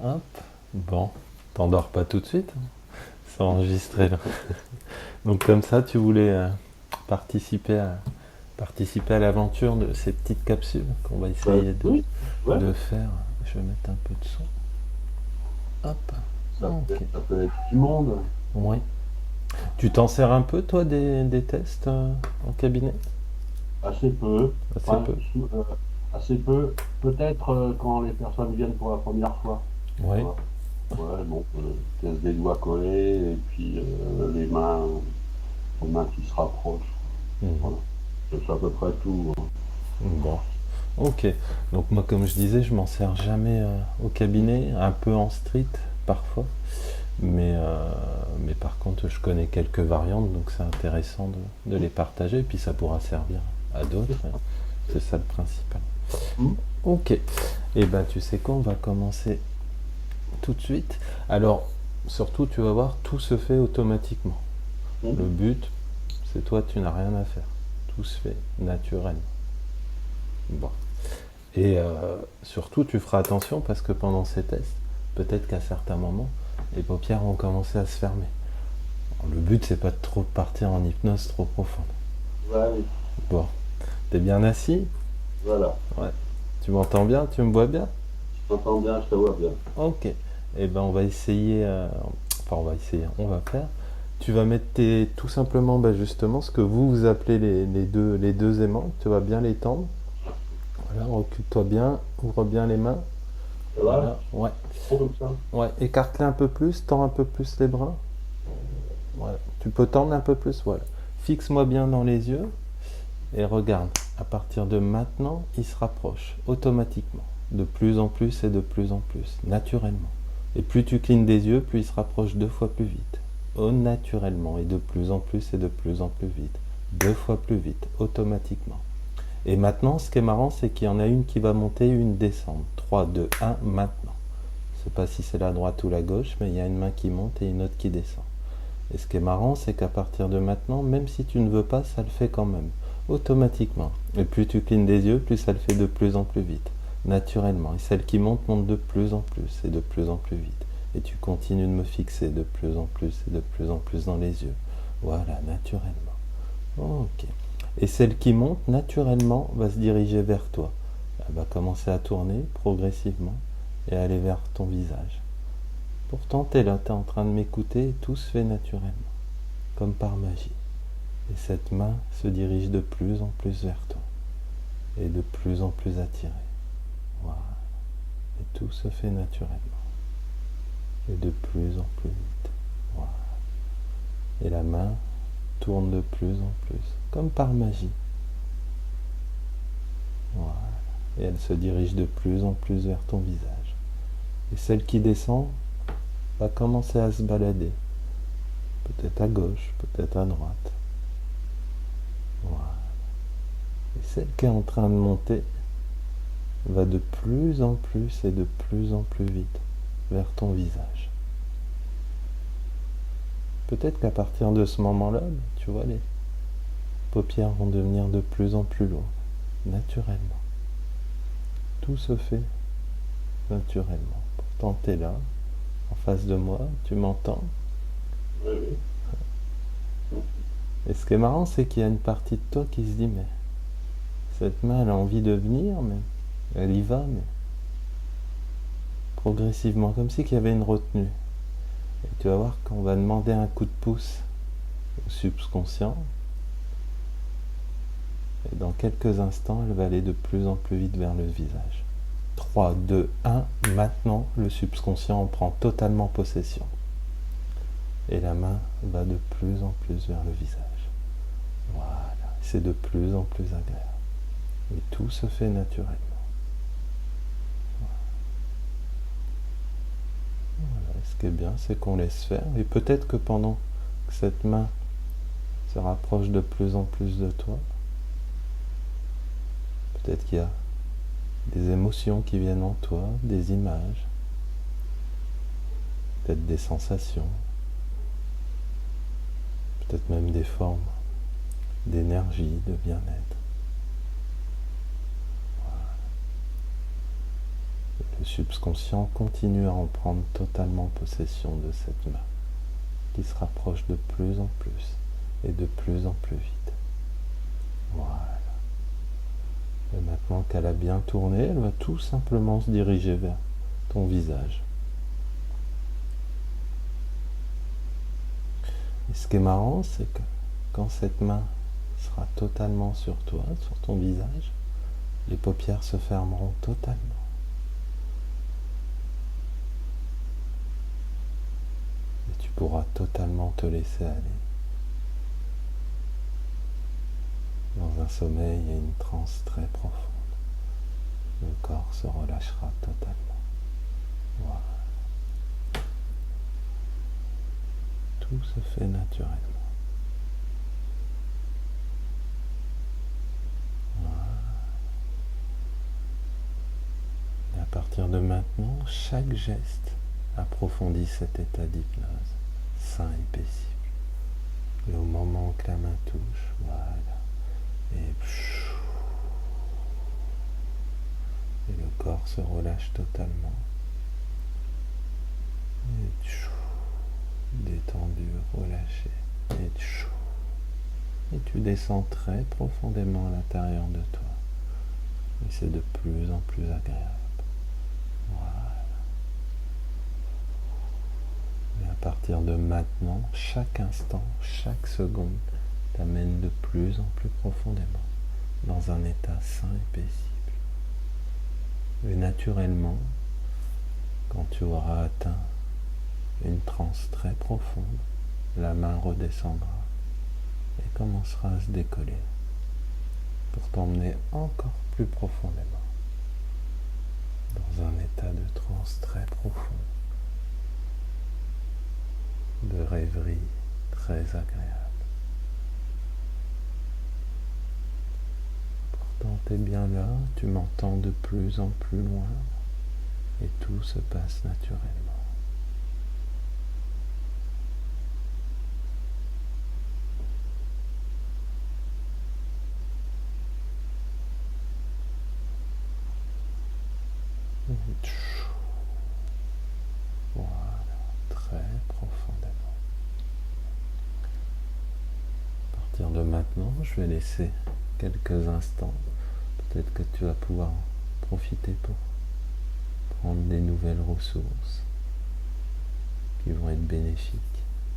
Hop, bon, t'endors pas tout de suite, hein. C'est enregistré là. Donc comme ça, tu voulais participer à, participer à l'aventure de ces petites capsules qu'on va essayer Oui, ouais, de faire. Je vais mettre un peu de son. Hop, ok. ça peut être du monde. Oui. Tu t'en sers un peu, toi, des tests en cabinet? Assez peu. Assez Enfin, peu. assez peu. Peut-être quand les personnes viennent pour la première fois. Tu Oui. vois. Ouais, bon, test des doigts collés et puis les mains qui se rapprochent. Mhm. Voilà. C'est à peu près tout. Bon. Ok. Donc moi, comme je disais, je m'en sers jamais au cabinet, un peu en street parfois. Mais par contre, je connais quelques variantes, donc c'est intéressant de les partager, et puis ça pourra servir à C'est d'autres, hein. ça. C'est ça le principal. Hum, Ok, et ben tu sais quoi, on va commencer tout de suite. Alors, surtout, tu vas voir, tout se fait automatiquement. Le hum. but, c'est toi, tu n'as rien à faire. Tout se fait naturellement. Bon. Et surtout, tu feras attention parce que pendant ces tests, peut-être qu'à certains moments, les paupières vont commencer à se fermer. Le but, c'est pas de trop partir en hypnose trop profonde. Ouais, Bon, t'es bien assis? voilà. Ouais. Tu m'entends bien? Tu me vois bien? Je t'entends bien, je te vois bien. Ok. Eh ben, on va essayer. Enfin, on va essayer. On va faire. Tu vas mettre tout simplement, bah, justement, ce que vous appelez les deux aimants. Tu vas bien les tendre. Voilà, recule-toi bien. Ouvre bien les mains. Ça va? Voilà. Ouais. Bon, comme ça? Ouais. Écarte-les un peu plus. Tends un peu plus les bras. Voilà. Tu peux tendre un peu plus. Voilà. Fixe-moi bien dans les yeux. Et regarde, à partir de maintenant, il se rapproche automatiquement, de plus en plus et de plus en plus, naturellement. Et plus tu clignes des yeux, plus il se rapproche deux fois plus vite. Oh, naturellement, et de plus en plus et de plus en plus vite. Deux fois plus vite, automatiquement. Et maintenant, ce qui est marrant, c'est qu'il y en a une qui va monter, une descendre. 3, 2, 1, maintenant. Je ne sais pas si c'est la droite ou la gauche, mais il y a une main qui monte et une autre qui descend. Et ce qui est marrant, c'est qu'à partir de maintenant, même si tu ne veux pas, ça le fait quand même, automatiquement. Et plus tu clignes des yeux, plus ça le fait de plus en plus vite, naturellement. Et celle qui monte monte de plus en plus et de plus en plus vite. Et tu continues de me fixer de plus en plus et de plus en plus dans les yeux. Voilà, naturellement. Ok. Et celle qui monte, naturellement, va se diriger vers toi. Elle va commencer à tourner progressivement et aller vers ton visage. Pourtant, t'es là, t'es en train de m'écouter et tout se fait naturellement, comme par magie. Et cette main se dirige de plus en plus vers toi et de plus en plus attirée. Voilà. Et tout se fait naturellement et de plus en plus vite. Voilà. Et la main tourne de plus en plus, comme par magie. Voilà. Et elle se dirige de plus en plus vers ton visage. Et celle qui descend va commencer à se balader, peut-être à gauche, peut-être à droite. Voilà. Et celle qui est en train de monter va de plus en plus et de plus en plus vite vers ton visage. Peut-être qu'à partir de ce moment-là, tu vois, les paupières vont devenir de plus en plus lourdes, naturellement. Tout se fait naturellement. Pourtant, t'es là, en face de moi, tu m'entends. Oui, oui. Et ce qui est marrant, c'est qu'il y a une partie de toi qui se dit, mais cette main, elle a envie de venir, mais elle y va, mais progressivement, comme si qu'il y avait une retenue. Et tu vas voir qu'on va demander un coup de pouce au subconscient. Et dans quelques instants, elle va aller de plus en plus vite vers le visage. 3, 2, 1. Maintenant, le subconscient en prend totalement possession. Et la main va de plus en plus vers le visage. Voilà. C'est de plus en plus agréable. Et tout se fait naturellement. Voilà. Et ce qui est bien, c'est qu'on laisse faire. Et peut-être que pendant que cette main se rapproche de plus en plus de toi, peut-être qu'il y a des émotions qui viennent en toi, des images, peut-être des sensations, peut-être même des formes d'énergie, de bien-être. Le subconscient continue à en prendre totalement possession de cette main, qui se rapproche de plus en plus et de plus en plus vite. Voilà. Et maintenant qu'elle a bien tourné, elle va tout simplement se diriger vers ton visage. Et ce qui est marrant, c'est que quand cette main sera totalement sur toi, sur ton visage, les paupières se fermeront totalement. Et tu pourras totalement te laisser aller dans un sommeil et une transe très profonde. Le corps se relâchera totalement. Voilà. Tout se fait naturellement. Voilà. Et à partir de maintenant, chaque geste approfondit cet état d'hypnose, sain et paisible. Et au moment que la main touche, voilà. Et le corps se relâche totalement. Et détendu, relâché. Et tu descends très profondément à l'intérieur de toi. Et c'est de plus en plus agréable. Voilà. Et à partir de maintenant, chaque instant, chaque seconde t'amène de plus en plus profondément dans un état sain et paisible. Et naturellement, quand tu auras atteint une transe très profonde, la main redescendra et commencera à se décoller pour t'emmener encore plus profondément dans un état de transe très profond, de rêverie très agréable. Pourtant, tu es bien là, tu m'entends de plus en plus loin et tout se passe naturellement. Voilà, très profondément. À partir de maintenant, je vais laisser quelques instants. Peut-être que tu vas pouvoir en profiter pour prendre des nouvelles ressources qui vont être bénéfiques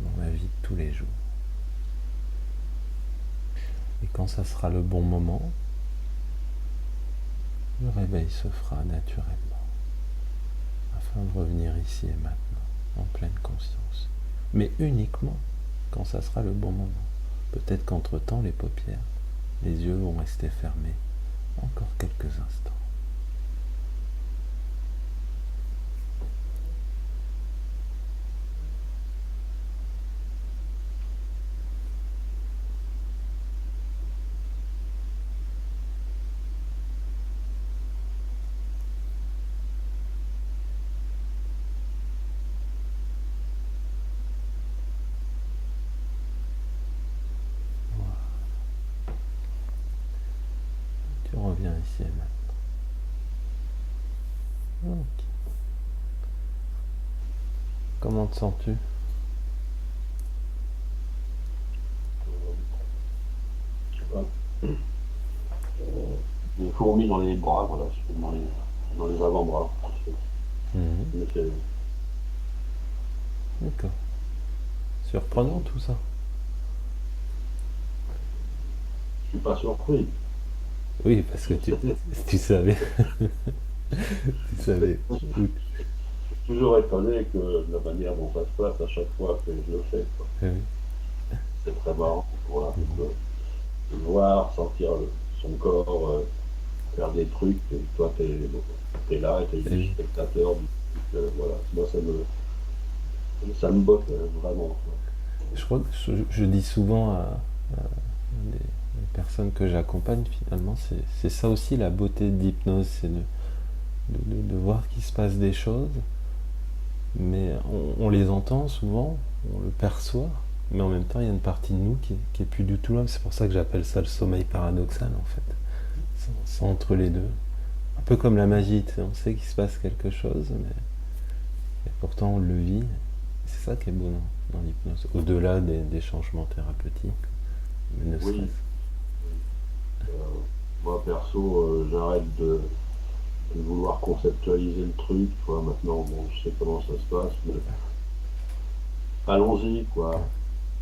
dans la vie de tous les jours. Et quand ça sera le bon moment, le réveil se fera naturellement, afin de revenir ici et maintenant, en pleine conscience. Mais uniquement quand ça sera le bon moment. Peut-être qu'entre-temps, les paupières, les yeux vont rester fermés encore quelques instants. Tu reviens ici et maintenant. Ok. Comment te sens-tu ? Des fourmis dans les bras, voilà, dans les avant-bras. D'accord. Surprenant tout ça. Je suis pas surpris. Oui, parce que tu savais. Tu savais. Je suis toujours étonné que de la manière dont ça se passe à chaque fois que je le fais. Oui. C'est très marrant. Voilà, de voir, sentir son corps faire des trucs, et toi t'es là et t'es juste spectateur du truc, voilà. Moi ça me botte vraiment. Je crois que je dis souvent à des personnes que j'accompagne, finalement, c'est ça aussi la beauté de l'hypnose, c'est de voir qu'il se passe des choses, mais on les entend souvent, on le perçoit, mais en même temps il y a une partie de nous qui est plus du tout là. C'est pour ça que j'appelle ça le sommeil paradoxal, en fait. C'est entre les deux. peu comme la magie, tu sais, on sait qu'il se passe quelque chose, mais et pourtant on le vit. C'est ça qui est beau dans l'hypnose, au-delà des changements thérapeutiques, mais ne Oui, serait-ce. euh, moi perso, j'arrête de vouloir conceptualiser le truc, quoi. Maintenant, bon, je sais comment ça se passe, mais allons-y, quoi.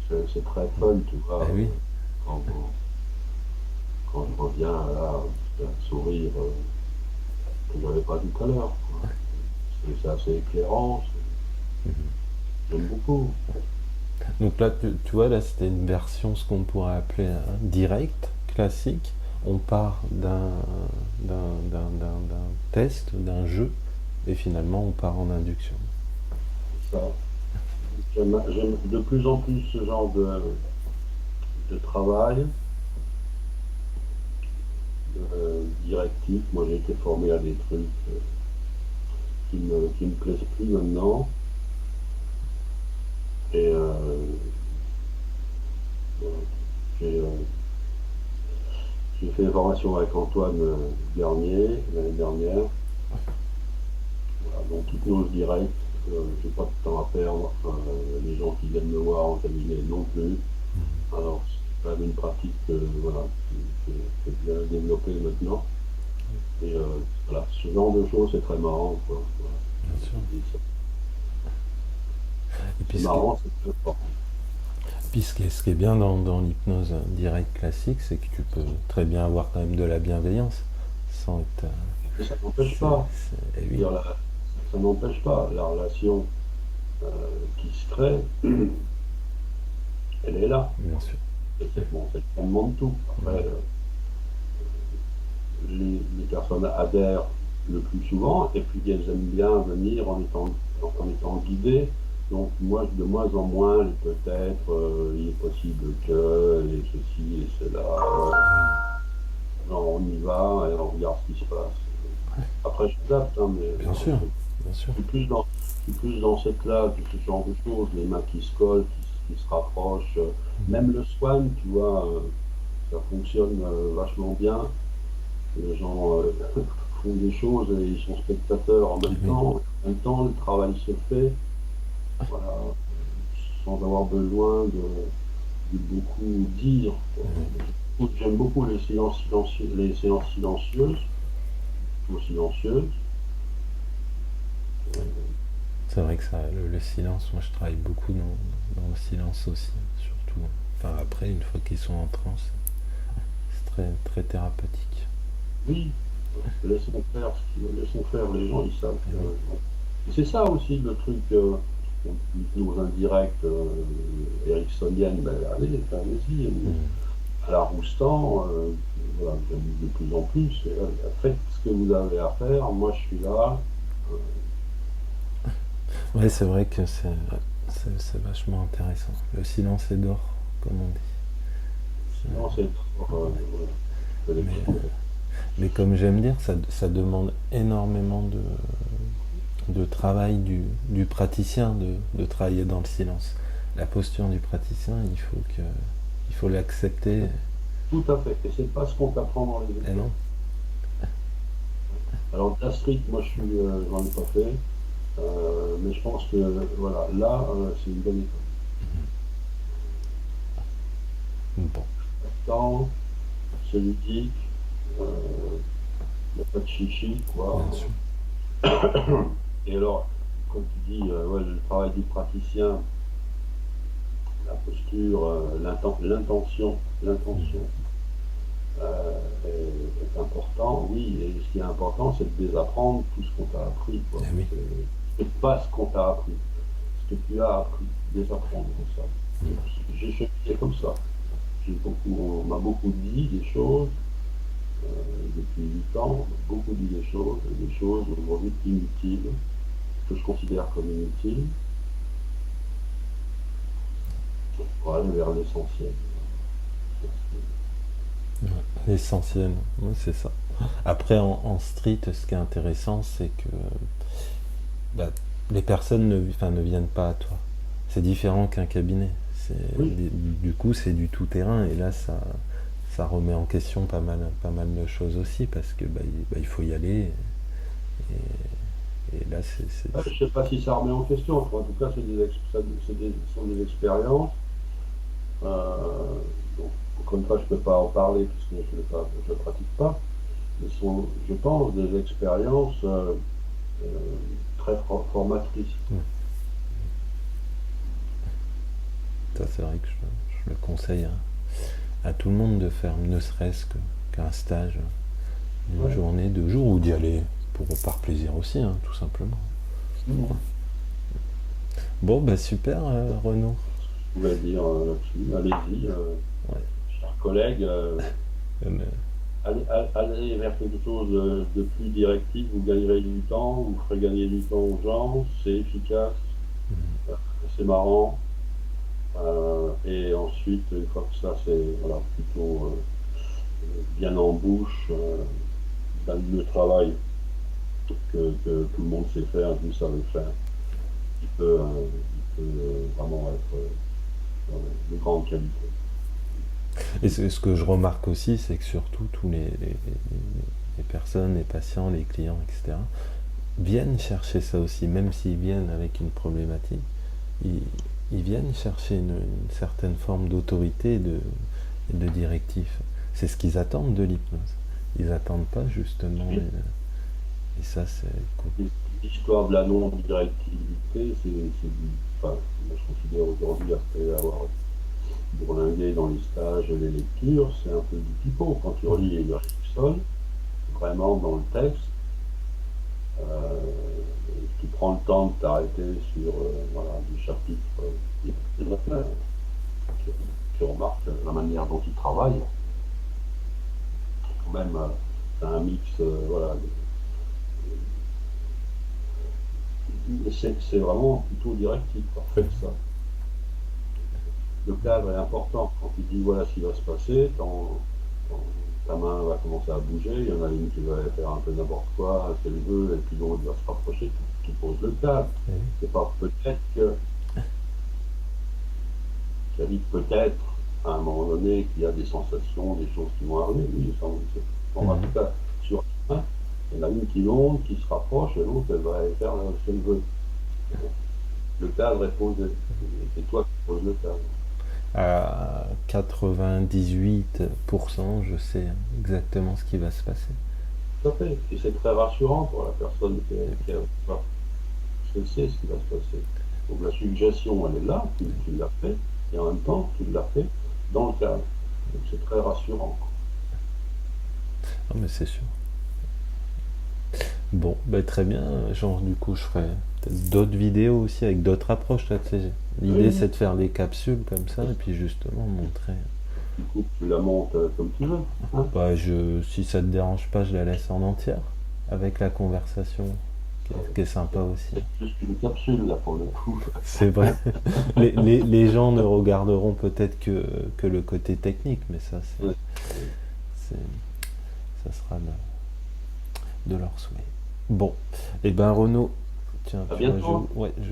C'est très fun, tu vois, Eh oui, quand, quand je reviens là, un sourire que j'avais pas tout à l'heure, quoi. C'est assez éclairant, j'aime beaucoup. donc là, tu vois, là c'était une version, ce qu'on pourrait appeler un direct, classique. On part d'un test, d'un jeu, et finalement on part en induction. Ça, j'aime de plus en plus ce genre de travail directif. Moi, j'ai été formé à des trucs qui me plaisent plus maintenant. Et voilà, j'ai j'ai fait une formation avec Antoine Garnier l'année dernière. Voilà, donc toutes directes, j'ai pas de temps à perdre. Les gens qui viennent me voir en cabinet non plus. Alors, c'est quand même une pratique voilà, qui est bien développée maintenant. Et voilà, ce genre de choses, c'est très marrant, quoi. Voilà. Bien sûr. Et puis C'est marrant, c'est très fort. ce qui est bien dans l'hypnose directe classique, c'est que tu peux très bien avoir quand même de la bienveillance sans être. Et ça n'empêche pas. Eh Je veux oui, dire, ça n'empêche pas. La relation euh, qui se crée, elle est là. bien sûr. Bon, c'est le fondement de tout. Après, les personnes adhèrent le plus souvent, et puis elles aiment bien venir en étant guidées. Donc moi, de moins en moins, peut-être, il est possible que, et ceci et cela, non, on y va et on regarde ce qui se passe. Après, je m'adapte, hein, mais Bien sûr, bien sûr. je suis plus dans, je suis plus dans cette là, ce genre de choses, les mains qui se collent, qui se rapprochent. Même le swan, tu vois, ça fonctionne vachement bien. Les gens font des choses et ils sont spectateurs en même Oui. temps. En même temps, le travail se fait, voilà, sans avoir besoin de beaucoup dire, quoi. J'aime beaucoup les séances silencieuses, plutôt silencieuses. C'est vrai que ça, le silence, moi je travaille beaucoup dans le silence aussi, surtout. Enfin après, une fois qu'ils sont en transe, c'est très, très thérapeutique. Oui, laissons faire les gens, ils savent Et que. oui. Et c'est ça aussi le truc, l'hypnose indirecte ericksonienne, ben, allez-y, à la Roustan, voilà, j'aime de plus en plus, faites ce que vous avez à faire, moi je suis là. Ouais, c'est vrai que c'est vachement intéressant. Le silence est d'or, comme on dit. Sinon, c'est trop, voilà, Mais, mais comme j'aime dire, ça demande énormément de travail du praticien de travailler dans le silence. La posture du praticien, il faut l'accepter. tout à fait. Et c'est pas ce qu'on t'apprend dans les Et écoles. non, Alors, la street, moi, j'en ai pas fait. Mais je pense que voilà, là, c'est une bonne école. bon, Temps, c'est ludique, il n'y a pas de chichi, quoi. bien sûr. Et alors, comme tu dis, ouais, le travail du praticien, la posture, l'intention est important, oui, et ce qui est important, c'est de désapprendre tout ce qu'on t'a appris, quoi. Eh oui, C'est pas ce qu'on t'a appris, ce que tu as appris, désapprendre ça. J'ai fait comme ça. On m'a beaucoup dit des choses, depuis 8 ans, on m'a beaucoup dit des choses aujourd'hui inutiles, que je considère comme inutiles, pour aller vers l'essentiel. l'essentiel, ouais, c'est ça. Après, en street, ce qui est intéressant, c'est que bah, les personnes ne viennent pas à toi. C'est différent qu'un cabinet. Oui, Du coup, c'est du tout-terrain, et là, ça remet en question pas mal de choses aussi, parce que il faut y aller. Et là, Je ne sais pas si ça remet en question. En tout cas, ce sont des expériences. Donc, encore une fois, je ne peux pas en parler puisque je ne pratique pas. Mais ce sont, je pense, des expériences très formatrices. Ça, c'est vrai que je le conseille à tout le monde de faire, ne serait-ce qu'un stage, une journée, 2 jours, ou d'y aller par plaisir aussi, hein, tout simplement. Bon, bah super, Renaud. Je pouvais dire là-dessus, allez-y, chers collègues, allez vers quelque chose de plus directif, vous gagnerez du temps, vous ferez gagner du temps aux gens, c'est efficace, c'est marrant. Et ensuite, une fois que ça c'est voilà, plutôt bien en bouche, le travail que tout le monde sait faire, vous savez faire, il peut vraiment être de grande qualité. Et ce que je remarque aussi, c'est que surtout tous les personnes, les patients, les clients, etc., viennent chercher ça aussi, même s'ils viennent avec une problématique, ils viennent chercher une certaine forme d'autorité et de directive. C'est ce qu'ils attendent de l'hypnose. Ils n'attendent pas justement. Oui. Et ça, c'est cool. L'histoire de la non-directivité, enfin, je considère aujourd'hui, après avoir bourlingué dans les stages et les lectures, c'est un peu du pipeau. Quand tu relis les Erickson, vraiment dans le texte, tu prends le temps de t'arrêter sur du chapitre tu remarques la manière dont il travaille. Quand même, c'est un mix, c'est vraiment plutôt directif, parfait ça. Le cadre est important. Quand tu dis voilà ce qui va se passer, ta main va commencer à bouger, il y en a une qui va faire un peu n'importe quoi, ce qu'elle veut, et puis l'autre va se rapprocher, tu poses le cadre. C'est pas peut-être que. Ça dit peut-être à un moment donné qu'il y a des sensations, des choses qui vont arriver. Oui, en tout cas, sur un, il y en a une qui monte, qui se rapproche, et l'autre, elle va faire ce qu'elle veut. Le cadre est posé. C'est toi qui poses le cadre. À 98%, je sais exactement ce qui va se passer. Tout à fait. Et c'est très rassurant pour la personne qui a pas. Parce qu'elle sait ce qui va se passer. Donc la suggestion, elle est là, tu l'as fait, et en même temps, tu l'as fait dans le cadre. Donc c'est très rassurant. Ah, mais c'est sûr. Bon, très bien. Genre, du coup, je ferai peut-être d'autres vidéos aussi avec d'autres approches. L'idée, c'est de faire des capsules comme ça et puis justement montrer. Du coup, tu la montes comme tu veux. Hein. Si ça te dérange pas, je la laisse en entière avec la conversation qui est sympa aussi. C'est juste une capsule là pour le coup. C'est vrai. Les gens ne regarderont peut-être que le côté technique, mais ça, ça sera de leur souhait. Bon, et Renaud, tiens, à bientôt. je